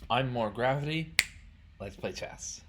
I'm more gravity. Let's play chess.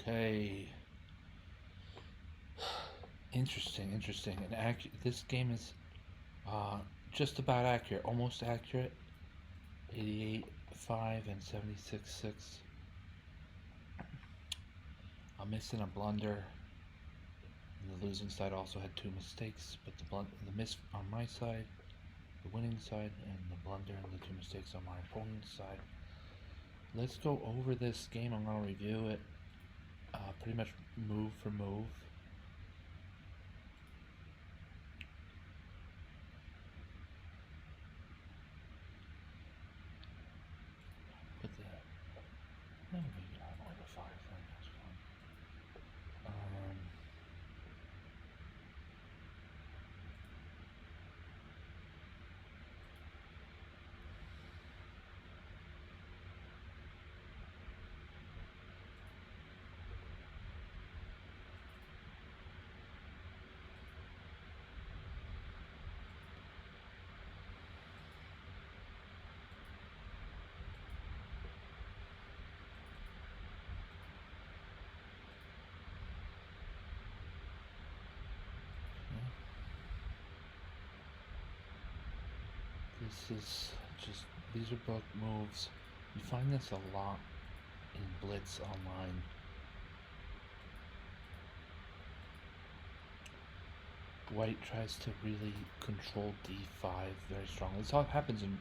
Okay. Interesting, interesting. And this game is uh, just about accurate, almost accurate. 88-5 and 76-6. I'm missing a blunder. And the losing side also had two mistakes, but the miss on my side, the winning side, and the blunder and the two mistakes on my opponent's side. Let's go over this game. I'm going to review it pretty much move for move. Put that. No, maybe not over 5. That's fine. This is just, these are both moves. You find this a lot in Blitz Online. White tries to really control d5 very strongly. This all happens in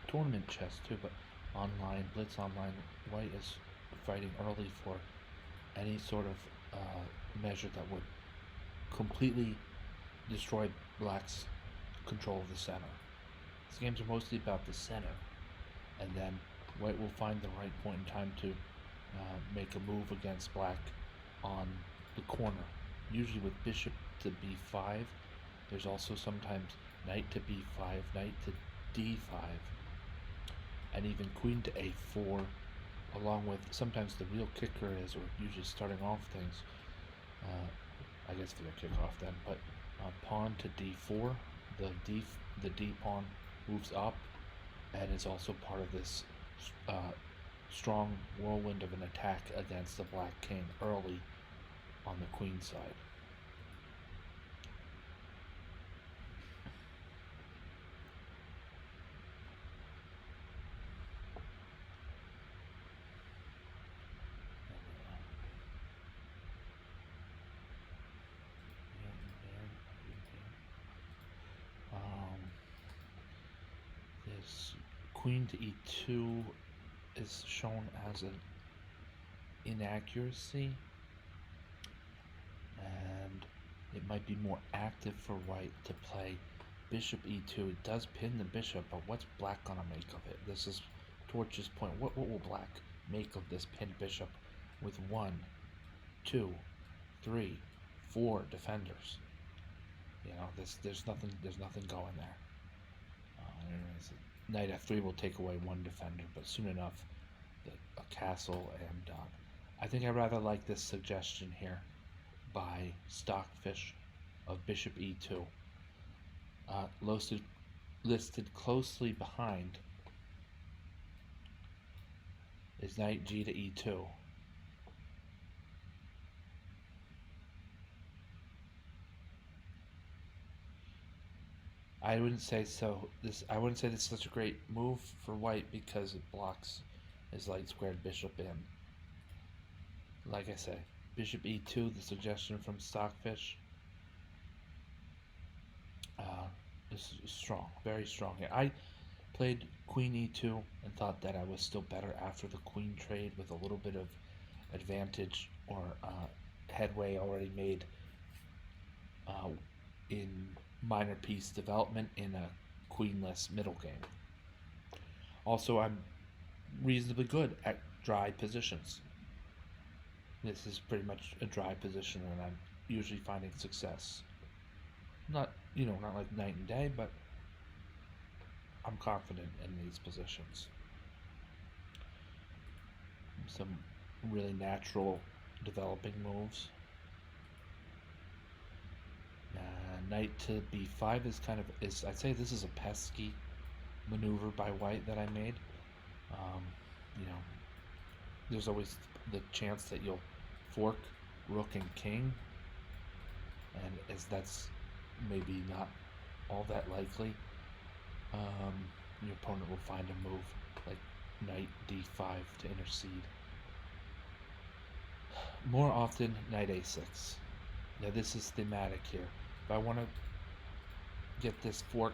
tournament chess too, but online, Blitz Online, White is fighting early for any sort of measure that would completely destroy Black's control of the center. These games are mostly about the center, and then White will find the right point in time to make a move against Black on the corner. Usually with bishop to b5. There's also sometimes knight to b5, knight to d5, and even queen to a4, along with sometimes the real kicker is, or usually starting off things, I guess for the kickoff then, but pawn to d4. The d pawn moves up, and is also part of this strong whirlwind of an attack against the black king early on the queen side. This queen to e2 is shown as an inaccuracy, and it might be more active for white to play bishop e2. It does pin the bishop, but what's black gonna make of it? This is Torch's point. What will black make of this pinned bishop with 1, 2, 3, 4 defenders? You know, there's nothing going there. Knight f3 will take away one defender, but soon enough, a castle, and I think I rather like this suggestion here by Stockfish of bishop e2. Listed closely behind is knight g to e2. I wouldn't say so. I wouldn't say this is such a great move for white because it blocks his light squared bishop in. Like I say, bishop e2, the suggestion from Stockfish, is strong, very strong here. I played queen e2 and thought that I was still better after the queen trade with a little bit of advantage or headway already made in minor piece development in a queenless middle game. Also, I'm reasonably good at dry positions. This is pretty much a dry position, and I'm usually finding success. Not like night and day, but I'm confident in these positions. Some really natural developing moves. Knight to b5 is I'd say this is a pesky maneuver by white that I made. There's always the chance that you'll fork rook and king, and as that's maybe not all that likely, your opponent will find a move like knight d5 to intercede. More often, knight a6. Now this is thematic here. If I want to get this fork,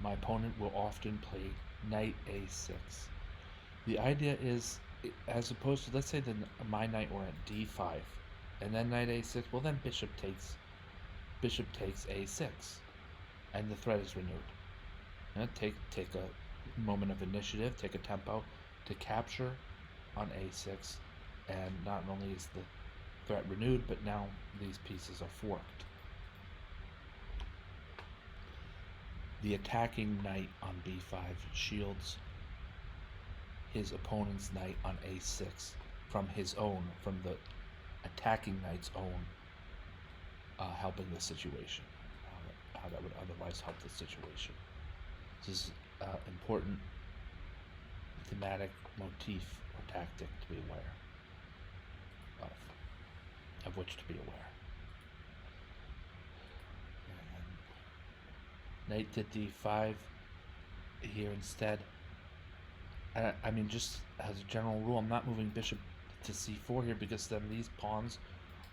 my opponent will often play knight a6. The idea is, as opposed to, let's say my knight were at d5, and then knight a6, well then bishop takes a6, and the threat is renewed. Now take a moment of initiative, take a tempo to capture on a6, and not only is the threat renewed, but now these pieces are forked. The attacking knight on b5 shields his opponent's knight on a6 from the attacking knight's own helping the situation, how that would otherwise help the situation. This is important thematic motif or tactic to be aware of which to be aware. And knight to d5 here instead. I mean, just as a general rule, I'm not moving bishop to c4 here because then these pawns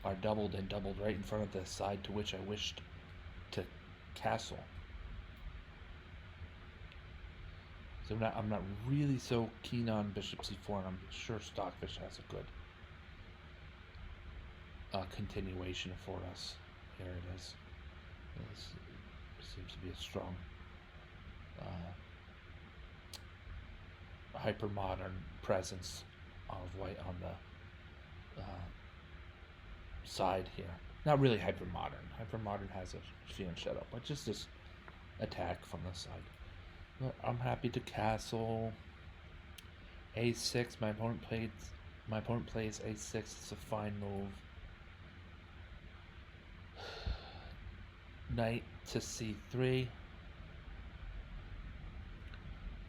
are doubled right in front of the side to which I wished to castle. So I'm not really so keen on bishop c4, and I'm sure Stockfish has a good continuation for us. Here it is. This seems to be a strong hyper-modern presence of white on the side here. Not really hyper-modern. Hyper-modern has a Fian shadow, but just this attack from the side. But I'm happy to castle a6. My opponent plays a6. It's a fine move. Knight to c3. I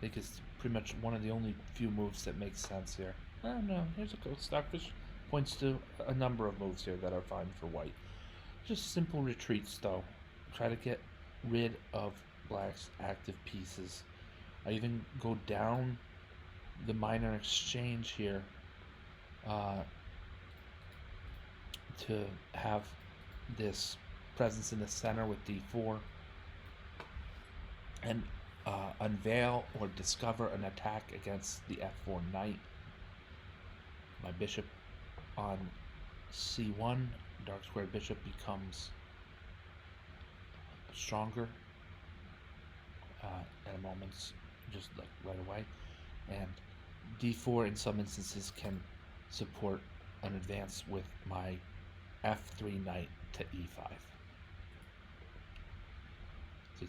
think it's pretty much one of the only few moves that makes sense here. Oh no, here's a goat. Stockfish points to a number of moves here that are fine for white. Just simple retreats though. Try to get rid of black's active pieces. I even go down the minor exchange here to have this presence in the center with d4 and unveil or discover an attack against the f4 knight. My bishop on c1, dark squared bishop becomes stronger at a moment's, just like right away, and d4 in some instances can support an advance with my f3 knight to e5. So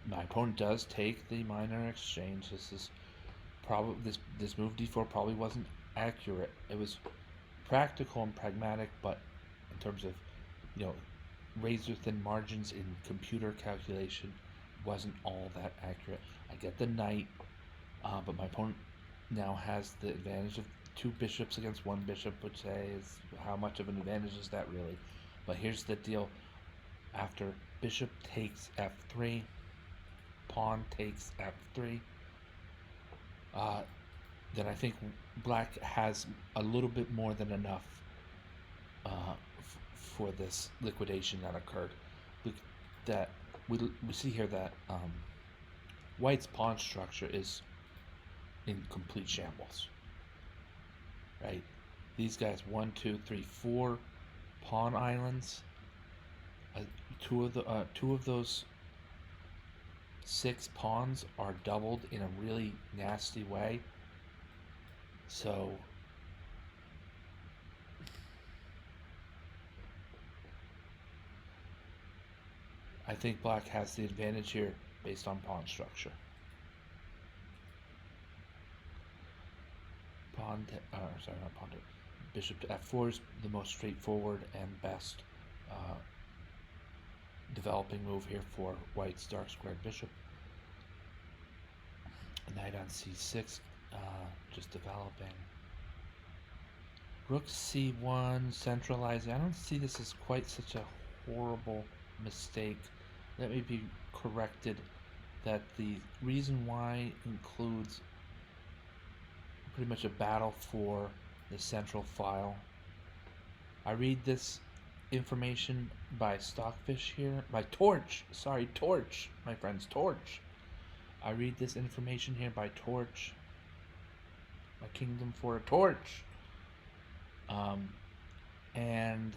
my opponent does take the minor exchange. This is probably this move d4 probably wasn't accurate. It was practical and pragmatic, but in terms of razor thin margins in computer calculation, wasn't all that accurate. I get the knight, but my opponent now has the advantage of two bishops against one bishop, which is how much of an advantage is that really? But here's the deal: after bishop takes f3, pawn takes f3, then I think black has a little bit more than enough for this liquidation that occurred. We see here that white's pawn structure is in complete shambles. Right? These guys, 1, 2, 3, 4 pawn islands. Two of those 6 pawns are doubled in a really nasty way. So I think black has the advantage here based on pawn structure. Bishop to f4 is the most straightforward and best developing move here for white's dark squared bishop. Knight on c6, just developing. Rook c1, centralizing. I don't see this as quite such a horrible mistake. Let me be corrected that the reason why includes pretty much a battle for the central file. I read this information by Stockfish here, by Torch. Sorry, Torch, my friends, Torch. I read this information here by Torch. My kingdom for a torch. And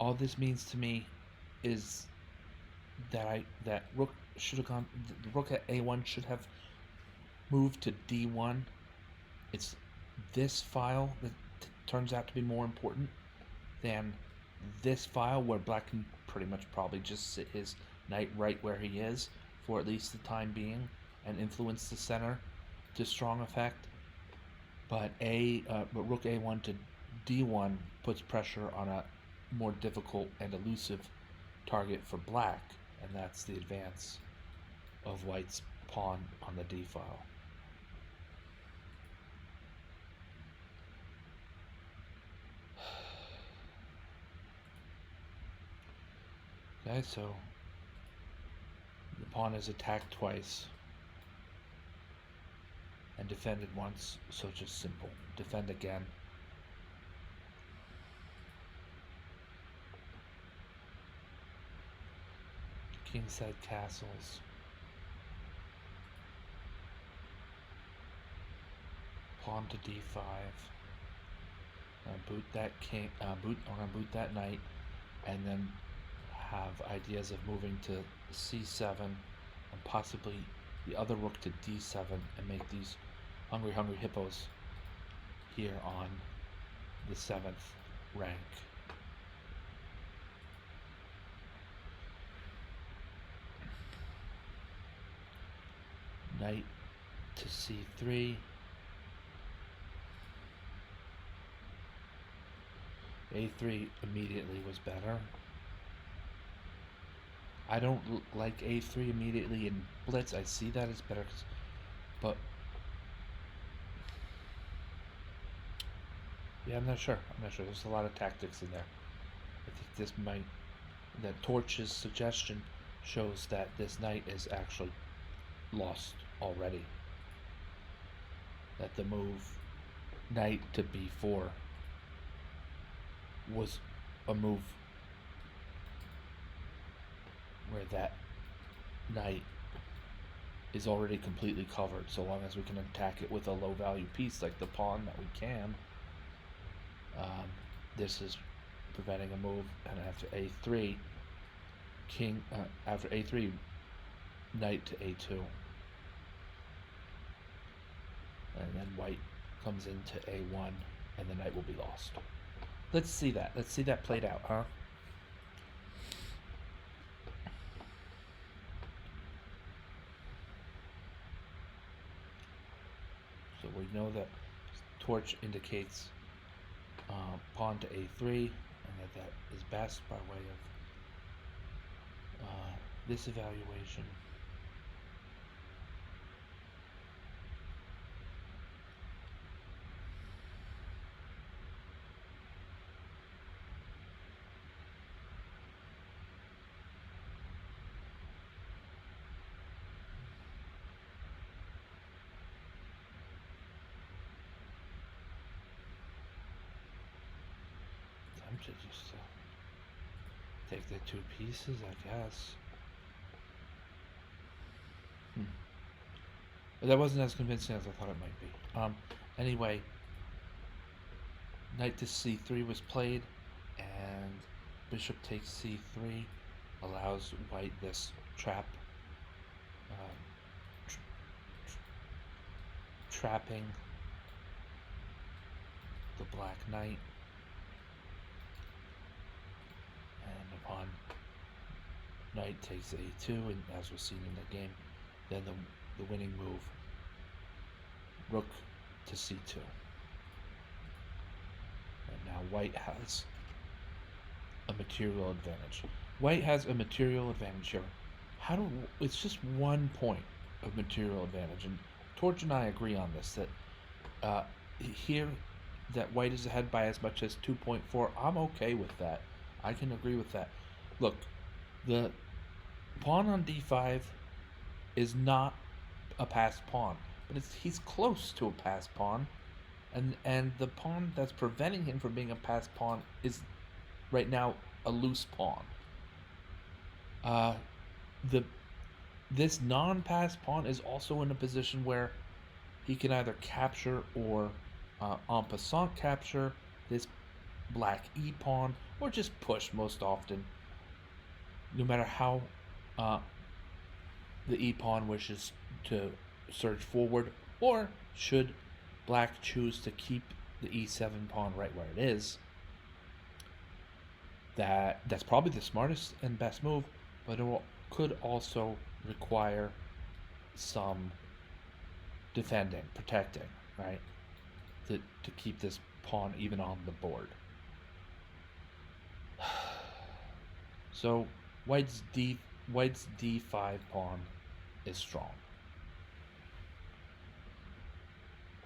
all this means to me is that rook should have gone. The rook at a1 should have moved to d1. It's this file that turns out to be more important than this file, where black can pretty much probably just sit his knight right where he is for at least the time being and influence the center to strong effect. But rook a1 to d1 puts pressure on a more difficult and elusive target for black, and that's the advance of white's pawn on the d file. Okay, so the pawn is attacked twice and defended once, so just simple. Defend again. Kingside castles. Pawn to d5. Boot that king. I'm gonna boot that knight, and then have ideas of moving to c7 and possibly the other rook to d7 and make these hungry hippos here on the 7th rank. Knight to c3. a3 immediately was better. I don't like a3 immediately in blitz. I see that as better, but yeah, I'm not sure. There's a lot of tactics in there. I think that Torch's suggestion shows that this knight is actually lost already. That the move knight to b4 was a move where that knight is already completely covered, so long as we can attack it with a low value piece like the pawn that we can. This is preventing a move, and after a3, after a3, knight to a2, and then white comes into a1, and the knight will be lost. Let's see that played out, huh? So we know that Torch indicates pawn to a3, and that is best by way of this evaluation. To just take the two pieces, I guess. But that wasn't as convincing as I thought it might be. Anyway, knight to c3 was played, and bishop takes c3 allows white this trap, trapping the black knight. And upon knight takes a2, and as was seen in the game, then the winning move, rook to c2. And now white has a material advantage. White has a material advantage here. It's just 1 point of material advantage, and Torch and I agree on this, that uh, here that white is ahead by as much as 2.4. I'm okay with that. I can agree with that. Look, the pawn on d5 is not a passed pawn, but he's close to a passed pawn, and the pawn that's preventing him from being a passed pawn is right now a loose pawn. The This non-passed pawn is also in a position where he can either capture or en passant capture this black e pawn, or just push most often, no matter how uh, the e pawn wishes to surge forward, or should black choose to keep the e7 pawn right where it is. That's probably the smartest and best move, but could also require some defending, protecting, right? To keep this pawn even on the board. So white's d5 pawn is strong.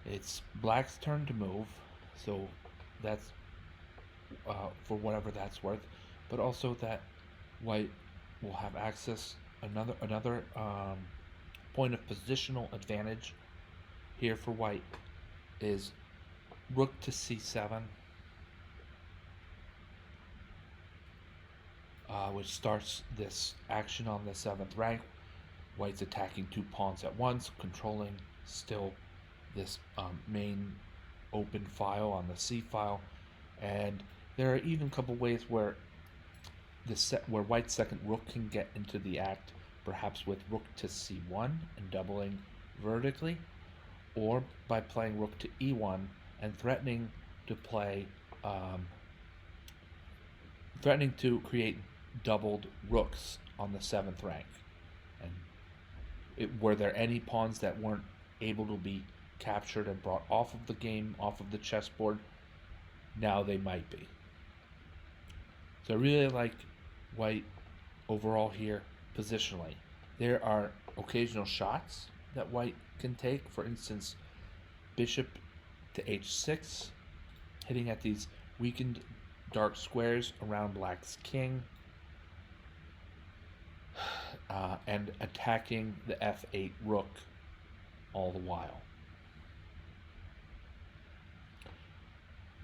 It's black's turn to move, so that's for whatever that's worth, but also that white will have access another point of positional advantage here for white is rook to c7, which starts this action on the 7th rank. White's attacking 2 pawns at once, controlling still this main open file on the c file, and there are even a couple ways where where white's second rook can get into the act, perhaps with rook to c1 and doubling vertically, or by playing rook to e1 and threatening to play threatening to create doubled rooks on the 7th rank. And were there any pawns that weren't able to be captured and brought off of the game, off of the chessboard? Now they might be. So I really like white overall here positionally. There are occasional shots that white can take. For instance, bishop to h6, hitting at these weakened dark squares around black's king, and attacking the f8 rook all the while.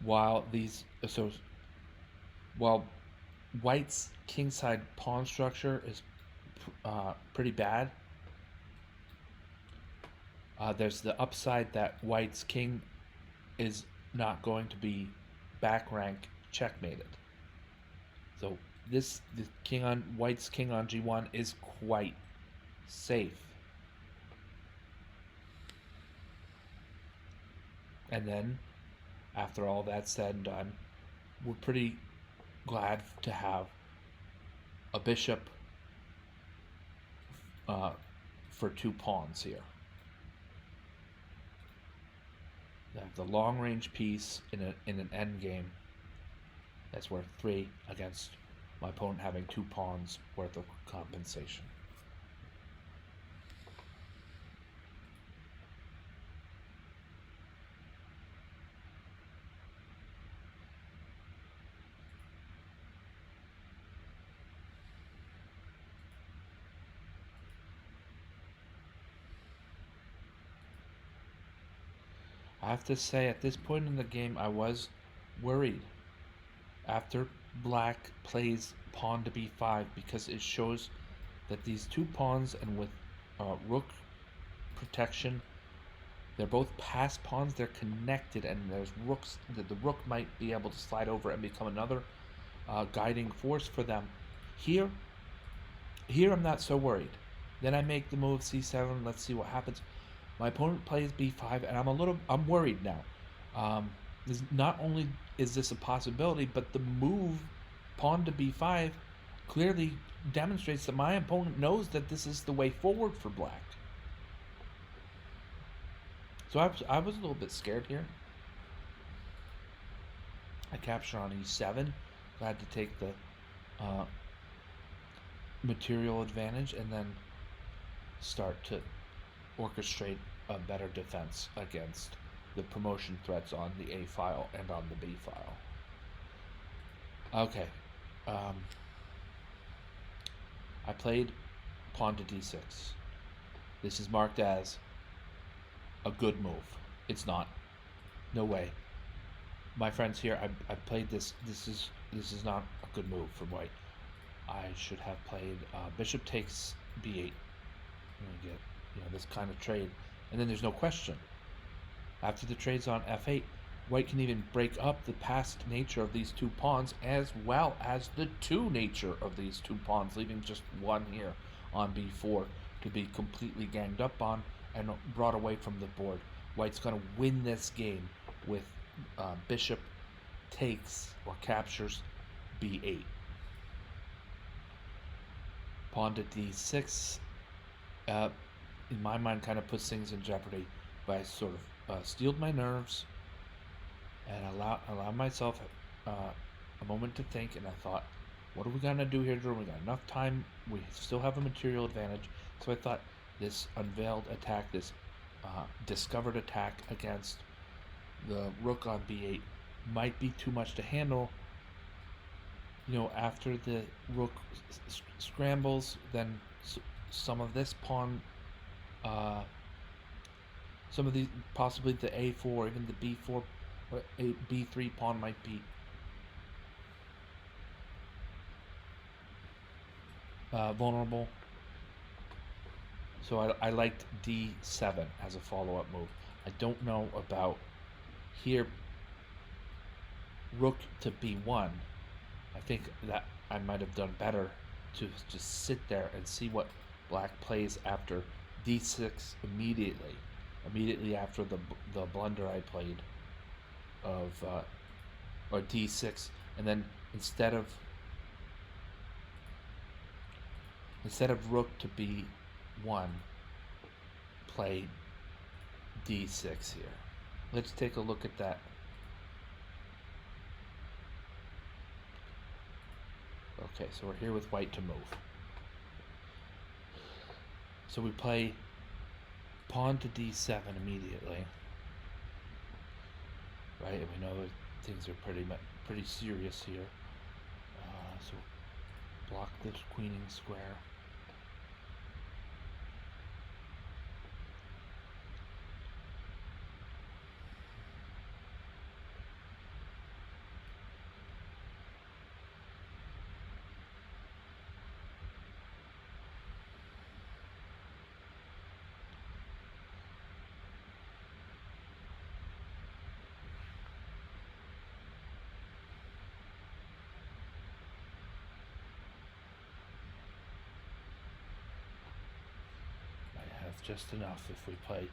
While white's kingside pawn structure is pretty bad, there's the upside that white's king is not going to be back rank checkmated. So white's king on g1 is quite safe. And then, after all that's said and done, we're pretty glad to have a bishop for 2 pawns here. You have the long range piece in an end game that's worth 3 against my opponent having 2 pawns worth of compensation. I have to say, at this point in the game, I was worried after black plays pawn to b5, because it shows that these 2 pawns, and with rook protection, they're both passed pawns, they're connected, and there's rooks that the rook might be able to slide over and become another guiding force for them. Here I'm not so worried. Then I make the move c7, let's see what happens. My opponent plays b5, and I'm worried now. Not only is this a possibility, but the move pawn to b5 clearly demonstrates that my opponent knows that this is the way forward for black. So I was a little bit scared here. I capture on e7. Glad to take the material advantage and then start to orchestrate a better defense against the promotion threats on the A file and on the B file. Okay. Um, I played pawn to d6. This is marked as a good move. It's not. No way. My friends here, I played this. This is not a good move for white. I should have played bishop takes b8. And get this kind of trade, and then there's no question. After the trade's on f8, white can even break up the passed nature of these two pawns as well as the two nature of these two pawns, leaving just one here on b4 to be completely ganged up on and brought away from the board. White's going to win this game with bishop takes or captures b8. Pawn to d6, in my mind, kind of puts things in jeopardy, but I sort of steeled my nerves and allowed myself a moment to think, and I thought, what are we going to do here, Drew? We got enough time. We still have a material advantage. So I thought this unveiled attack, this discovered attack against the rook on b8 might be too much to handle. After the rook scrambles, then some of this pawn, some of the possibly the a4, even the b4, b3 pawn might be vulnerable. So I liked d7 as a follow-up move. I don't know about here, rook to b1. I think that I might have done better to just sit there and see what black plays after d6 immediately after the blunder I played of or d6, and then instead of rook to b1, play d6 here. Let's take a look at that. Okay, so we're here with white to move. So we play pawn to d7 immediately, right? And we know that things are pretty serious here. So block this queening square. Just enough if we play.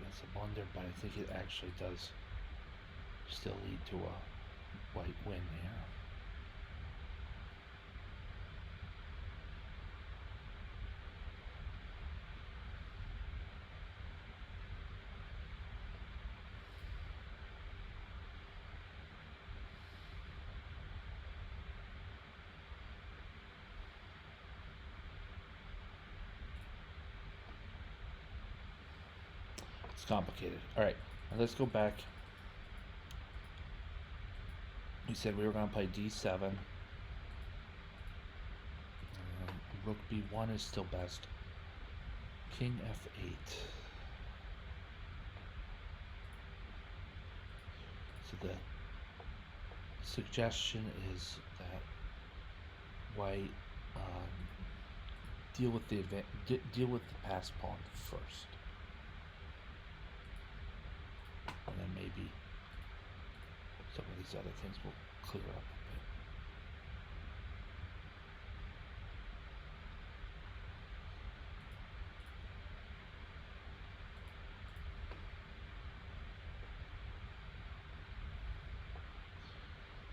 That's a blunder, but I think it actually does still lead to a white win here. It's complicated. All right, now let's go back. We said we were going to play d7. Rook b1 is still best. King f8. So the suggestion is that white deal with the passed pawn first. And then maybe some of these other things will clear up a bit.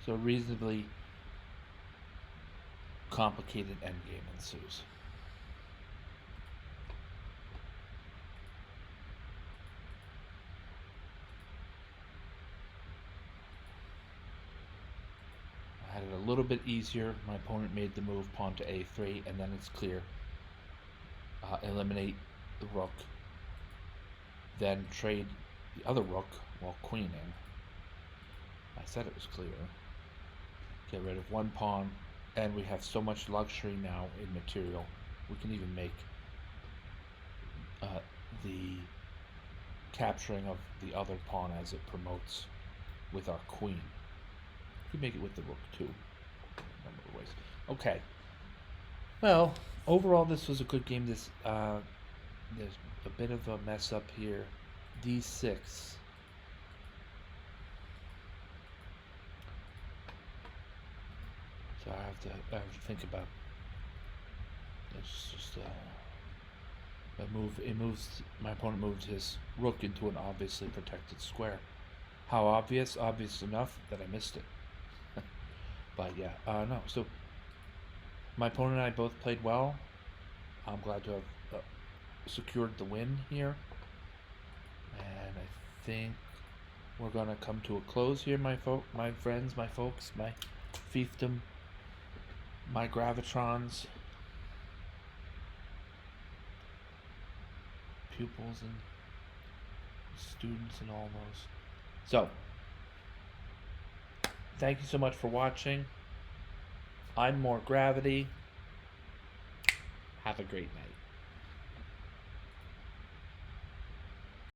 So a reasonably complicated endgame ensues. A little bit easier. My opponent made the move pawn to a3, and then it's clear. Eliminate the rook then trade the other rook while queening. I said it was clear. Get rid of one pawn, and we have so much luxury now in material. We can even make the capturing of the other pawn as it promotes with our queen. We can make it with the rook too. Number of ways. Okay. Well, overall, this was a good game. There's a bit of a mess up here. D6. So I have to think about. It's just a move. It moves. My opponent moves his rook into an obviously protected square. How obvious? Obvious enough that I missed it. But yeah, no. So my opponent and I both played well. I'm glad to have secured the win here, and I think we're gonna come to a close here, my friends, my folks, my fiefdom, my gravitrons, pupils and students and all those. So, thank you so much for watching. I'm More Gravity. Have a great night.